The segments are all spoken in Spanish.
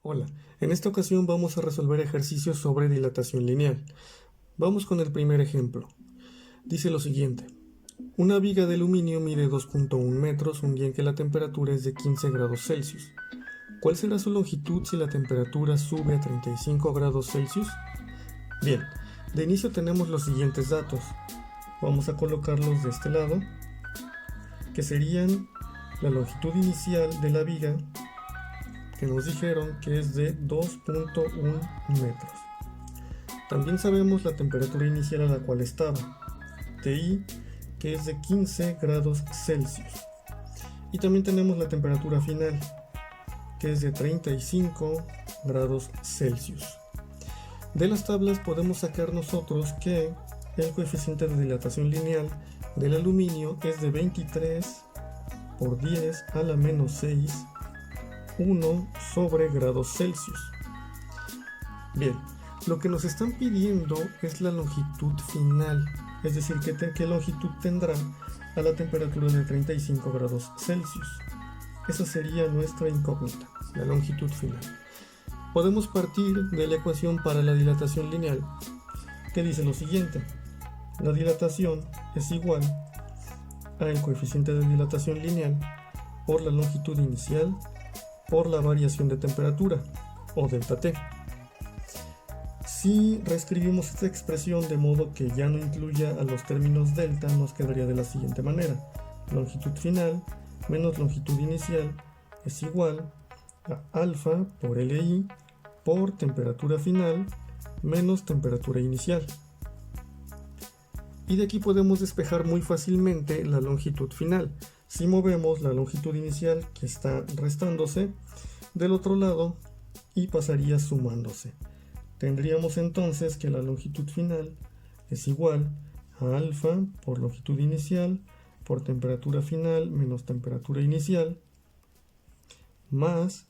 Hola, en esta ocasión vamos a resolver ejercicios sobre dilatación lineal. Vamos con el primer ejemplo. Dice lo siguiente. Una viga de aluminio mide 2.1 metros un día en que la temperatura es de 15 grados Celsius. ¿Cuál será su longitud si la temperatura sube a 35 grados Celsius? Bien, de inicio tenemos los siguientes datos. Vamos a colocarlos de este lado, que serían la longitud inicial de la viga, que nos dijeron que es de 2.1 metros. También sabemos la temperatura inicial a la cual estaba, TI, que es de 15 grados Celsius. Y también tenemos la temperatura final, que es de 35 grados Celsius. De las tablas podemos sacar nosotros que el coeficiente de dilatación lineal del aluminio es de 23 por 10 a la menos 6 1 sobre grados Celsius. Bien, lo que nos están pidiendo es la longitud final, es decir, qué longitud tendrá a la temperatura de 35 grados Celsius. Esa sería nuestra incógnita, la longitud final. Podemos partir de la ecuación para la dilatación lineal, que dice lo siguiente. La dilatación es igual al coeficiente de dilatación lineal por la longitud inicial por la variación de temperatura, o delta T. Si reescribimos esta expresión de modo que ya no incluya a los términos delta, nos quedaría de la siguiente manera. Longitud final menos longitud inicial es igual a alfa por LI por temperatura final menos temperatura inicial. Y de aquí podemos despejar muy fácilmente la longitud final. Si movemos la longitud inicial, que está restándose, del otro lado y pasaría sumándose. Tendríamos entonces que la longitud final es igual a alfa por longitud inicial por temperatura final menos temperatura inicial más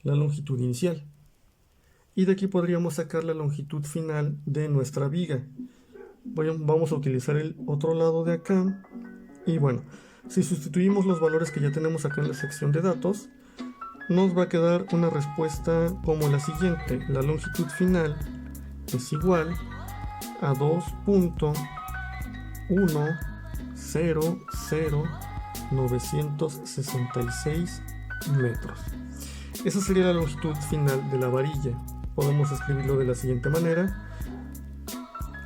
la longitud inicial. Y de aquí podríamos sacar la longitud final de nuestra viga. Vamos a utilizar el otro lado de acá y bueno, si sustituimos los valores que ya tenemos acá en la sección de datos, nos va a quedar una respuesta como la siguiente. La longitud final es igual a 2.1000966 metros. Esa sería la longitud final de la varilla. Podemos escribirlo de la siguiente manera.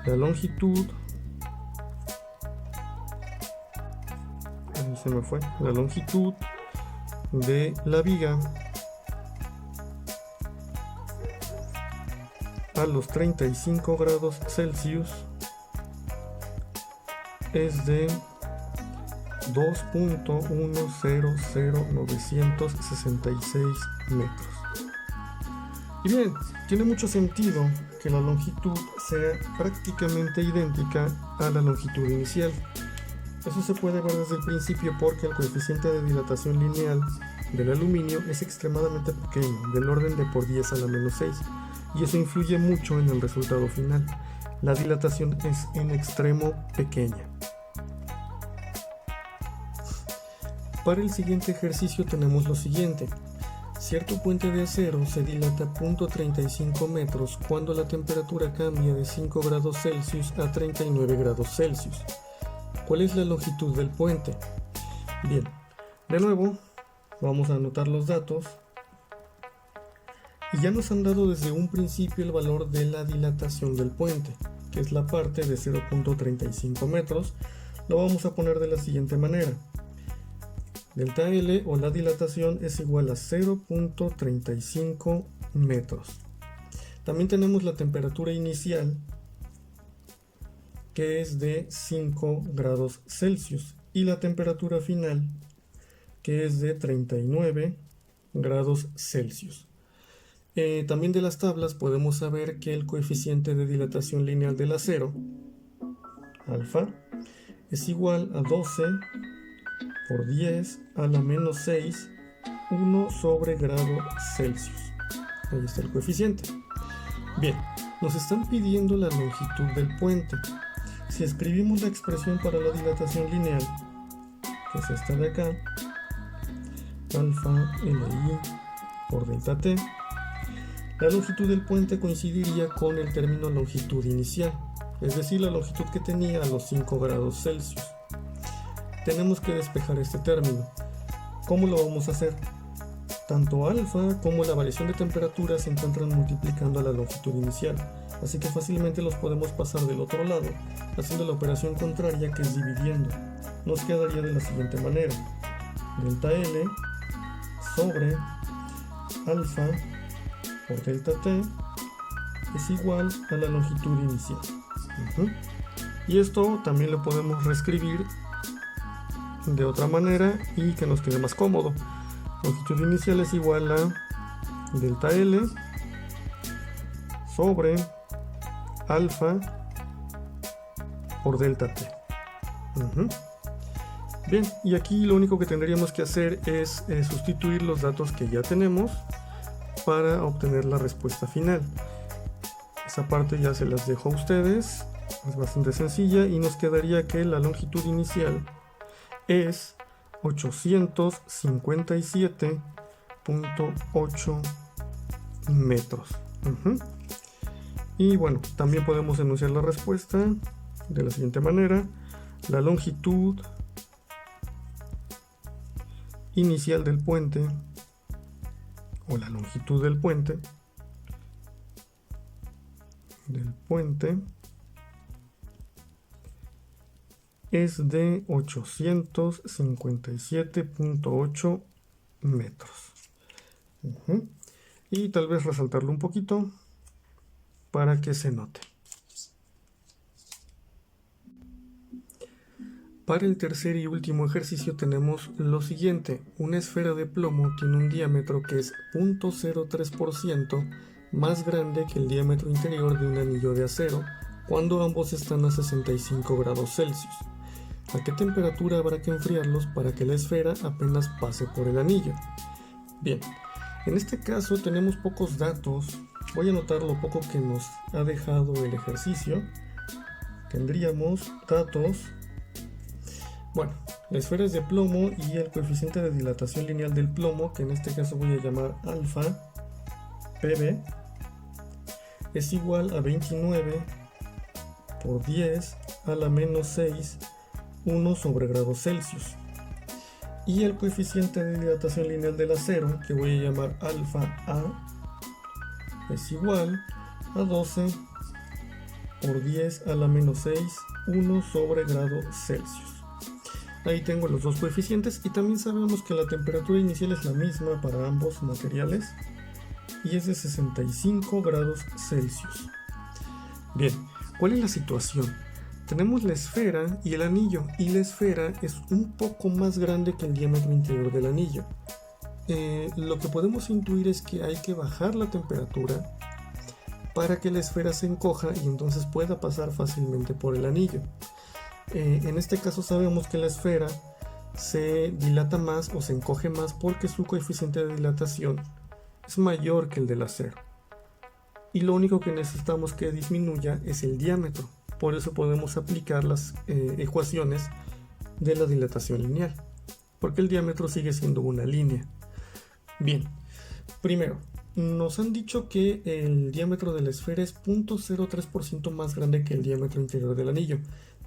La longitud la longitud de la viga a los 35 grados Celsius es de 2.1000966 metros. Y bien, tiene mucho sentido que la longitud sea prácticamente idéntica a la longitud inicial. Eso se puede ver desde el principio porque el coeficiente de dilatación lineal del aluminio es extremadamente pequeño, del orden de por 10 a la menos 6, y eso influye mucho en el resultado final. La dilatación es en extremo pequeña. Para el siguiente ejercicio tenemos lo siguiente. Cierto puente de acero se dilata 0.35 metros cuando la temperatura cambia de 5 grados Celsius a 39 grados Celsius. ¿Cuál es la longitud del puente? Bien, de nuevo vamos a anotar los datos y ya nos han dado desde un principio el valor de la dilatación del puente, que es la parte de 0.35 metros. Lo vamos a poner de la siguiente manera. Delta L o la dilatación es igual a 0.35 metros. También tenemos la temperatura inicial, que es de 5 grados Celsius, y la temperatura final, que es de 39 grados Celsius. También de las tablas podemos saber que el coeficiente de dilatación lineal del acero, alfa, es igual a 12 por 10 a la menos 6, 1 sobre grado Celsius. Ahí está el coeficiente. Bien, nos están pidiendo la longitud del puente. Si escribimos la expresión para la dilatación lineal, que es esta de acá, alfa LI por delta T, La longitud del puente coincidiría con el término longitud inicial, es decir, la longitud que tenía a los 5 grados Celsius. Tenemos que despejar este término. ¿Cómo lo vamos a hacer? Tanto alfa como la variación de temperatura se encuentran multiplicando a la longitud inicial, así que fácilmente los podemos pasar del otro lado, haciendo la operación contraria, que es dividiendo. Nos quedaría de la siguiente manera: delta L sobre alfa por delta T es igual a la longitud inicial. Y esto también lo podemos reescribir de otra manera y que nos quede más cómodo. Longitud inicial es igual a delta L sobre alfa por delta T. Bien, y aquí lo único que tendríamos que hacer es sustituir los datos que ya tenemos para obtener la respuesta final. Esa parte ya se las dejo a ustedes, es bastante sencilla, y nos quedaría que la longitud inicial es 857.8 metros. Y bueno, también podemos enunciar la respuesta de la siguiente manera: la longitud inicial del puente, o la longitud del puente es de 857.8 metros. Y tal vez resaltarlo un poquito para que se note. Para el tercer y último ejercicio tenemos lo siguiente: una esfera de plomo tiene un diámetro que es 0.03% más grande que el diámetro interior de un anillo de acero cuando ambos están a 65 grados Celsius. ¿A qué temperatura habrá que enfriarlos para que la esfera apenas pase por el anillo? Bien, en este caso tenemos pocos datos. Voy a anotar lo poco que nos ha dejado el ejercicio. Tendríamos datos. Bueno, la esfera es de plomo y el coeficiente de dilatación lineal del plomo, que en este caso voy a llamar alfa PB, es igual a 29 por 10 a la menos 6, 1 sobre grados Celsius. Y el coeficiente de dilatación lineal del acero, que voy a llamar alfa A, es igual a 12 por 10 a la menos 6, 1 sobre grado Celsius. Ahí tengo los dos coeficientes, y también sabemos que la temperatura inicial es la misma para ambos materiales y es de 65 grados Celsius. Bien, ¿cuál es la situación? Tenemos la esfera y el anillo, y la esfera es un poco más grande que el diámetro interior del anillo. Lo que podemos intuir es que hay que bajar la temperatura para que la esfera se encoja y entonces pueda pasar fácilmente por el anillo. En este caso sabemos que la esfera se dilata más o se encoge más porque su coeficiente de dilatación es mayor que el del acero, y lo único que necesitamos que disminuya es el diámetro. Por eso podemos aplicar las ecuaciones de la dilatación lineal, porque el diámetro sigue siendo una línea. Bien, primero, nos han dicho que el diámetro de la esfera es 0.03% más grande que el diámetro interior del anillo.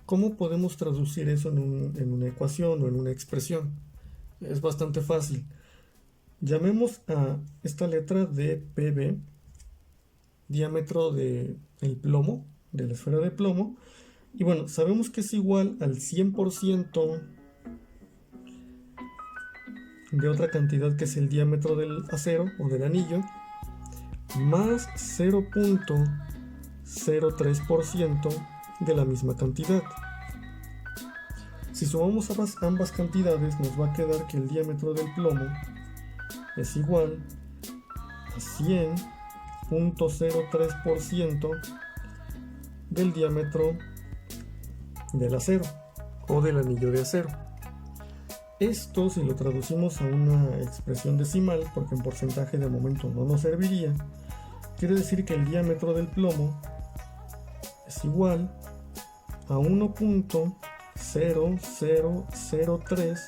¿Cómo podemos traducir eso en una ecuación o en una expresión? Es bastante fácil. Llamemos a esta letra de PB, diámetro del plomo, de la esfera de plomo, y bueno, sabemos que es igual al 100% de otra cantidad que es el diámetro del acero o del anillo, más 0.03% de la misma cantidad. Si sumamos ambas cantidades, nos va a quedar que el diámetro del plomo es igual a 100.03% del diámetro del acero o del anillo de acero. Esto, si lo traducimos a una expresión decimal, porque en porcentaje de momento no nos serviría, quiere decir que el diámetro del plomo es igual a 1.0003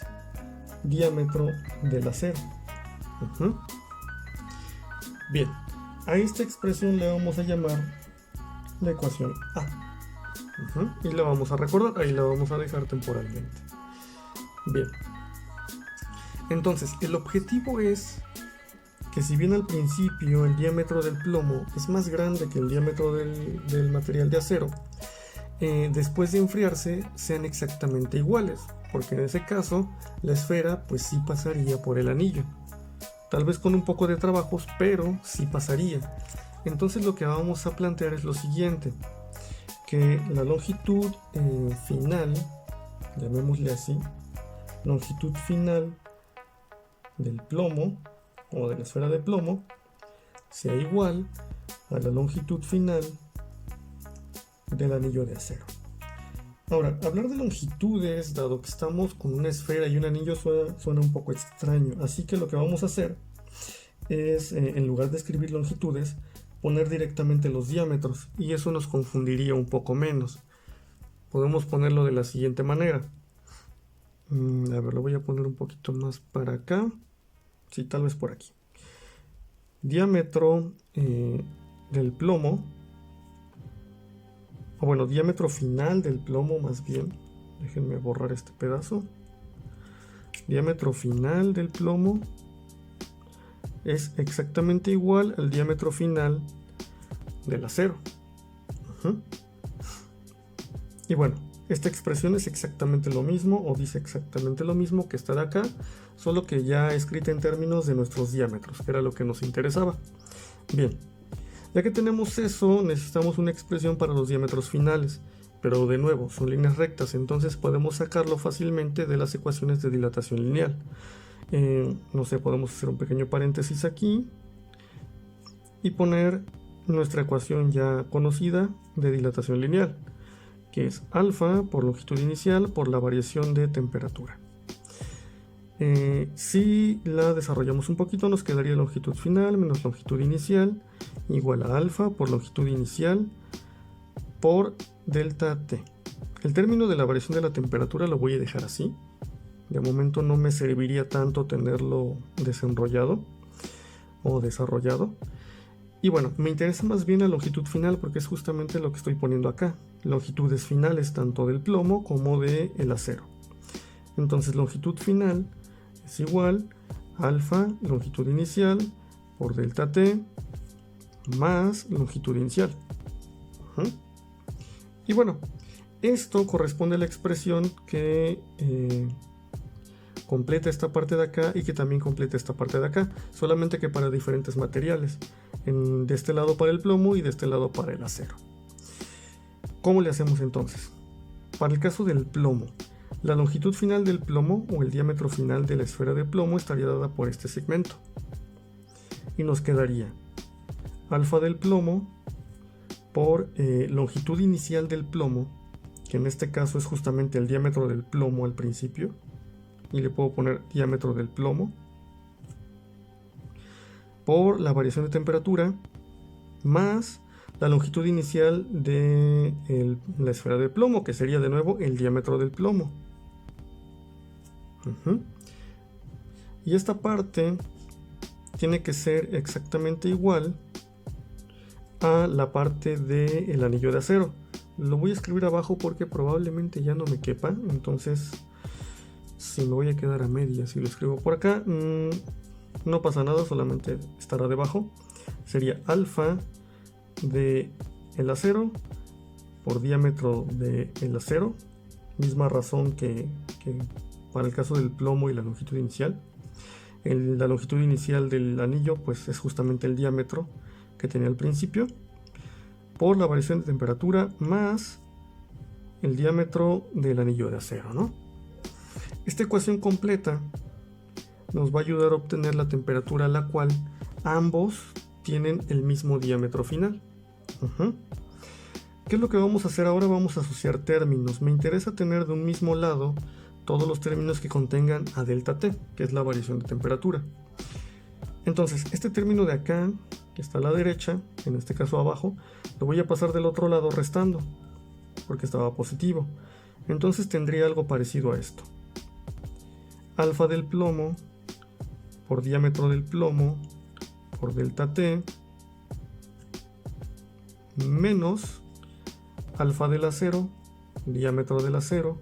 diámetro del acero. Bien, A esta expresión le vamos a llamar la ecuación A. Y la vamos a recordar, ahí la vamos a dejar temporalmente. Bien. Entonces, el objetivo es que si bien al principio el diámetro del plomo es más grande que el diámetro del material de acero, después de enfriarse sean exactamente iguales, porque en ese caso la esfera pues sí pasaría por el anillo. Tal vez con un poco de trabajos, pero sí pasaría. Entonces lo que vamos a plantear es lo siguiente, que la longitud final, llamémosle así, longitud final del plomo o de la esfera de plomo sea igual a la longitud final del anillo de acero. Ahora, hablar de longitudes, dado que estamos con una esfera y un anillo, suena un poco extraño, así que lo que vamos a hacer es, en lugar de escribir longitudes, poner directamente los diámetros, y eso nos confundiría un poco menos. Podemos ponerlo de la siguiente manera. A ver, lo voy a poner un poquito más para acá. Sí, tal vez por aquí. Diámetro del plomo, o bueno, diámetro final del plomo más bien. Déjenme borrar este pedazo. Diámetro final del plomo es exactamente igual al diámetro final del acero. Y bueno, esta expresión es exactamente lo mismo, o dice exactamente lo mismo que esta de acá, solo que ya escrita en términos de nuestros diámetros, que era lo que nos interesaba. Bien, ya que tenemos eso, necesitamos una expresión para los diámetros finales, pero de nuevo, son líneas rectas, entonces podemos sacarlo fácilmente de las ecuaciones de dilatación lineal. No sé, podemos hacer un pequeño paréntesis aquí y poner nuestra ecuación ya conocida de dilatación lineal, que es alfa por longitud inicial por la variación de temperatura. Si la desarrollamos un poquito, nos quedaría longitud final menos longitud inicial igual a alfa por longitud inicial por delta T. El término de la variación de la temperatura lo voy a dejar así. De momento no me serviría tanto tenerlo desenrollado o desarrollado. Y bueno, me interesa más bien la longitud final porque es justamente lo que estoy poniendo acá. Longitudes finales tanto del plomo como del acero. Entonces longitud final es igual a alfa, longitud inicial, por delta T, más longitud inicial. Y bueno, esto corresponde a la expresión que completa esta parte de acá y que también completa esta parte de acá, solamente que para diferentes materiales, de este lado para el plomo y de este lado para el acero. ¿Cómo le hacemos entonces? Para el caso del plomo, la longitud final del plomo o el diámetro final de la esfera de plomo estaría dada por este segmento y nos quedaría alfa del plomo por longitud inicial del plomo, que en este caso es justamente el diámetro del plomo al principio, y le puedo poner diámetro del plomo, por la variación de temperatura, más la longitud inicial de la esfera de plomo, que sería de nuevo el diámetro del plomo. Y esta parte tiene que ser exactamente igual a la parte del anillo de acero. Lo voy a escribir abajo porque probablemente ya no me quepa, entonces si me voy a quedar a medias si lo escribo por acá, no pasa nada, solamente estará debajo. Sería alfa de el acero por diámetro de el acero, misma razón que para el caso del plomo y la longitud inicial. La longitud inicial del anillo pues es justamente el diámetro que tenía al principio, por la variación de temperatura más el diámetro del anillo de acero, ¿no? Esta ecuación completa nos va a ayudar a obtener la temperatura a la cual ambos tienen el mismo diámetro final. ¿Qué es lo que vamos a hacer ahora? Vamos a asociar términos. Me interesa tener de un mismo lado todos los términos que contengan a delta T, que es la variación de temperatura. Entonces, este término de acá, que está a la derecha, en este caso abajo, lo voy a pasar del otro lado restando, porque estaba positivo. Entonces tendría algo parecido a esto. Alfa del plomo por diámetro del plomo por delta T menos alfa del acero, diámetro del acero,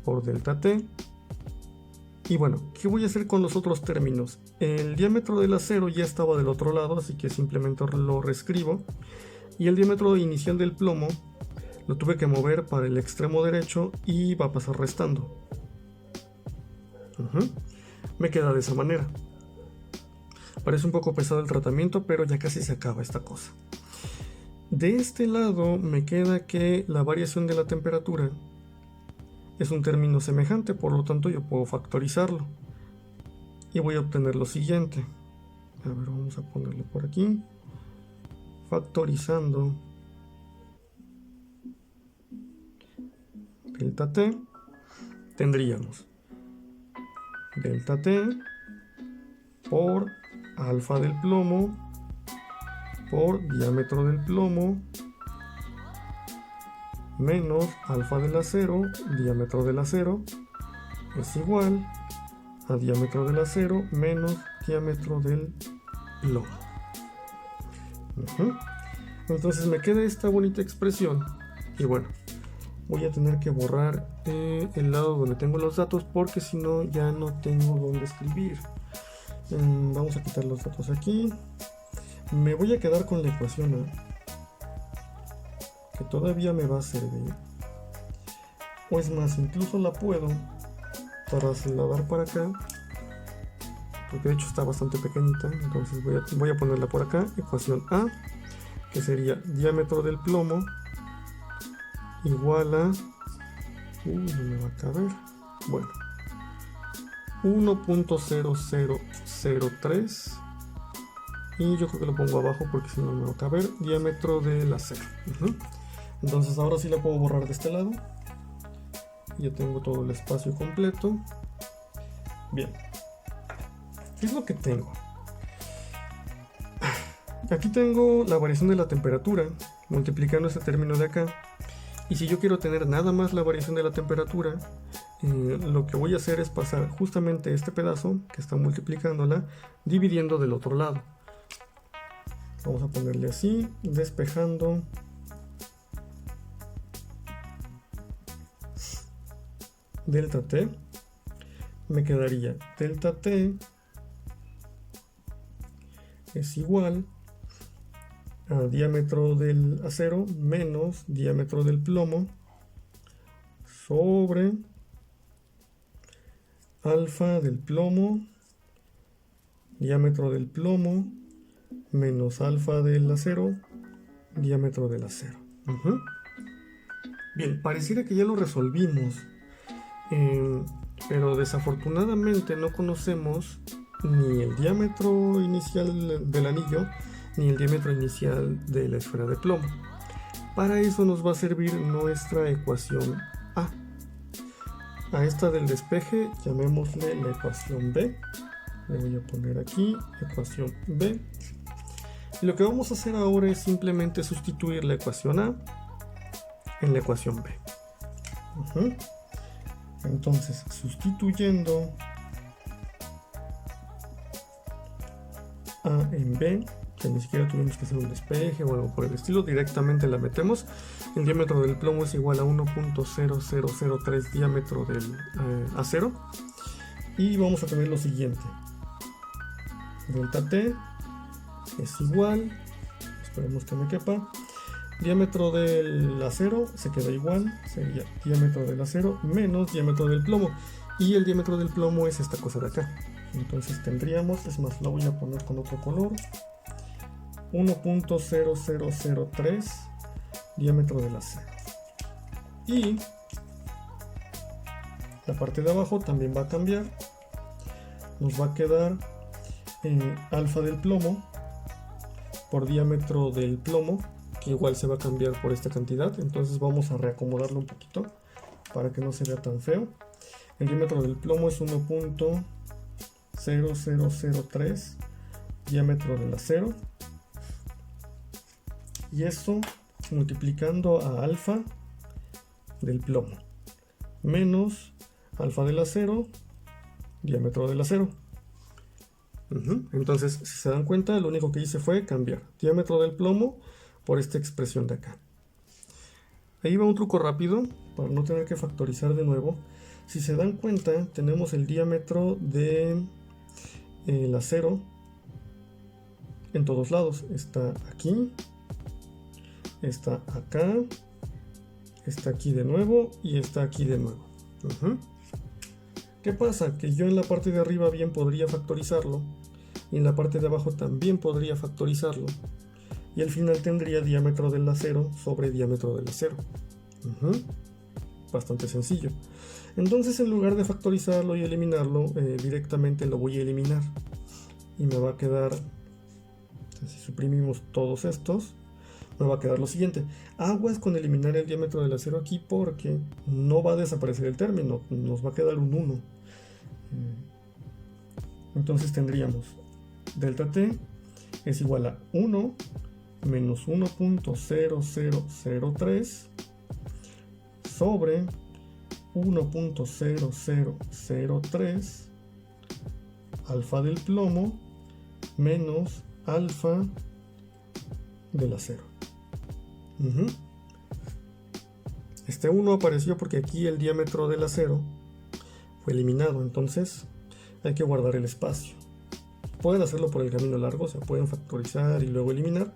por delta T. Y bueno, ¿qué voy a hacer con los otros términos? El diámetro del acero ya estaba del otro lado, así que simplemente lo reescribo. Y el diámetro inicial del plomo lo tuve que mover para el extremo derecho y va a pasar restando. Me queda de esa manera. Parece un poco pesado el tratamiento, pero ya casi se acaba esta cosa. De este lado me queda que la variación de la temperatura es un término semejante, por lo tanto yo puedo factorizarlo. Y voy a obtener lo siguiente. A ver, vamos a ponerle por aquí. Factorizando delta T, tendríamos delta T por alfa del plomo por diámetro del plomo menos alfa del acero, diámetro del acero, es igual a diámetro del acero menos diámetro del plomo. Entonces me queda esta bonita expresión y bueno, voy a tener que borrar el lado donde tengo los datos porque si no ya no tengo donde escribir. Vamos a quitar los datos aquí. Me voy a quedar con la ecuación A, que todavía me va a servir. O es más, incluso la puedo trasladar para acá, porque de hecho está bastante pequeñita. Entonces voy a ponerla por acá, ecuación A, que sería diámetro del plomo igual a... no me va a caber. Bueno, 1.0003 y yo creo que lo pongo abajo porque si no me va a caber, diámetro del acero. Entonces ahora sí la puedo borrar de este lado. Ya tengo todo el espacio completo. Bien, ¿qué es lo que tengo? Aquí tengo la variación de la temperatura multiplicando este término de acá. Y si yo quiero tener nada más la variación de la temperatura, lo que voy a hacer es pasar justamente este pedazo que está multiplicándola, dividiendo del otro lado. Vamos a ponerle así, despejando delta T. Me quedaría delta T es igual a diámetro del acero menos diámetro del plomo sobre alfa del plomo, diámetro del plomo, menos alfa del acero, diámetro del acero. Bien, pareciera que ya lo resolvimos, pero desafortunadamente no conocemos ni el diámetro inicial del anillo ni el diámetro inicial de la esfera de plomo. Para eso nos va a servir nuestra ecuación A. A esta del despeje llamémosle la ecuación B. Le voy a poner aquí ecuación B. Y lo que vamos a hacer ahora es simplemente sustituir la ecuación A en la ecuación B. Entonces, sustituyendo A en B, que ni siquiera tuvimos que hacer un despeje o algo por el estilo, directamente la metemos. El diámetro del plomo es igual a 1.0003 diámetro del acero. Y vamos a tener lo siguiente. Delta T es igual, esperemos que me quepa, diámetro del acero se queda igual, sería diámetro del acero menos diámetro del plomo. Y el diámetro del plomo es esta cosa de acá. Entonces tendríamos, es más, lo voy a poner con otro color, 1.0003 diámetro del acero. Y la parte de abajo también va a cambiar. Nos va a quedar alfa del plomo por diámetro del plomo, que igual se va a cambiar por esta cantidad. Entonces vamos a reacomodarlo un poquito para que no se vea tan feo. El diámetro del plomo es 1.0003 diámetro del acero. Y eso multiplicando a alfa del plomo menos alfa del acero, diámetro del acero. Entonces, si se dan cuenta, lo único que hice fue cambiar diámetro del plomo por esta expresión de acá. Ahí va un truco rápido para no tener que factorizar de nuevo. Si se dan cuenta, tenemos el diámetro de el acero en todos lados. Está aquí, está acá, está aquí de nuevo y está aquí de nuevo. ¿Qué pasa? Que yo en la parte de arriba bien podría factorizarlo y en la parte de abajo también podría factorizarlo, y al final tendría diámetro del acero sobre diámetro del acero. Bastante sencillo. Entonces, en lugar de factorizarlo y eliminarlo, directamente lo voy a eliminar y me va a quedar, si suprimimos todos estos, me va a quedar lo siguiente. Aguas con eliminar el diámetro del acero aquí, porque no va a desaparecer el término, nos va a quedar un 1. Entonces tendríamos delta T es igual a 1 menos 1.0003 sobre 1.0003 alfa del plomo menos alfa del acero. Este 1 apareció porque aquí el diámetro del acero fue eliminado, entonces hay que guardar el espacio. Pueden hacerlo por el camino largo, o sea, pueden factorizar y luego eliminar,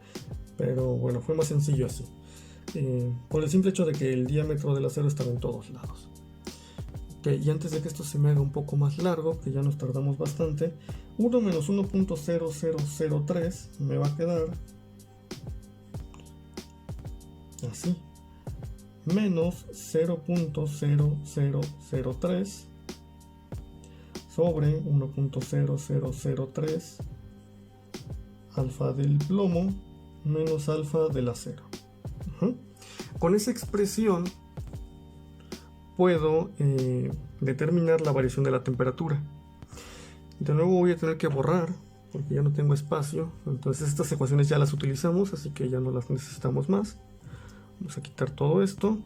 pero bueno, fue más sencillo así, por el simple hecho de que el diámetro del acero estaba en todos lados. Y antes de que esto se me haga un poco más largo, que ya nos tardamos bastante, 1 menos 1.0003 me va a quedar así, menos 0.0003 sobre 1.0003 alfa del plomo menos alfa del acero. Con esa expresión puedo determinar la variación de la temperatura. De nuevo voy a tener que borrar porque ya no tengo espacio, entonces estas ecuaciones ya las utilizamos, así que ya no las necesitamos más. Vamos a quitar todo esto.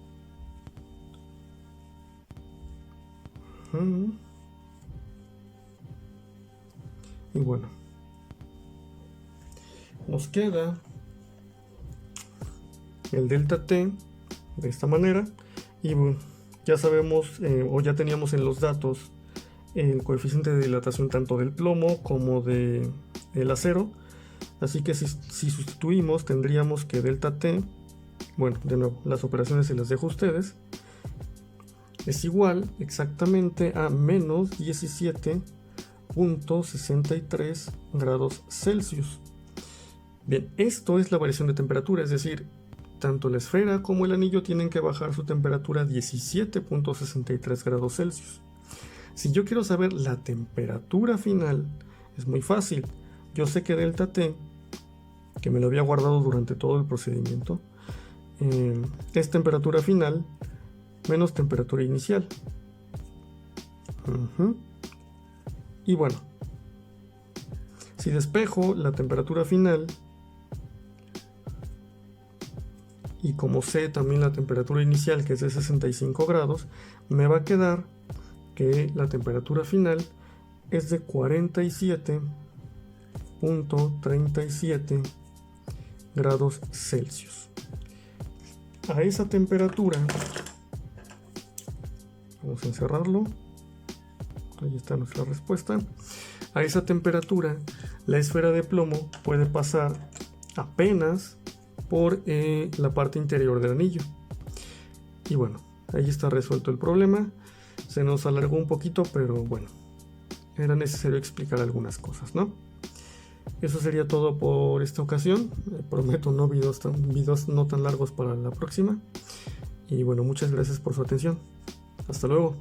Y bueno, nos queda el delta T de esta manera. Y bueno, ya sabemos o ya teníamos en los datos el coeficiente de dilatación tanto del plomo como del acero. Así que si sustituimos, tendríamos que delta T, bueno, de nuevo, las operaciones se las dejo a ustedes, es igual exactamente a menos 17.63 grados Celsius. Bien, esto es la variación de temperatura, es decir, tanto la esfera como el anillo tienen que bajar su temperatura a 17.63 grados Celsius. Si yo quiero saber la temperatura final, es muy fácil. Yo sé que delta T, que me lo había guardado durante todo el procedimiento, es temperatura final menos temperatura inicial. Y bueno, si despejo la temperatura final y como sé también la temperatura inicial, que es de 65 grados, me va a quedar que la temperatura final es de 47.37 grados Celsius. A esa temperatura, vamos a encerrarlo, ahí está nuestra respuesta. A esa temperatura la esfera de plomo puede pasar apenas por la parte interior del anillo. Y bueno, ahí está resuelto el problema. Se nos alargó un poquito, pero bueno, era necesario explicar algunas cosas, ¿no? Eso sería todo por esta ocasión. Prometo no videos no tan largos para la próxima. Y bueno, muchas gracias por su atención. Hasta luego.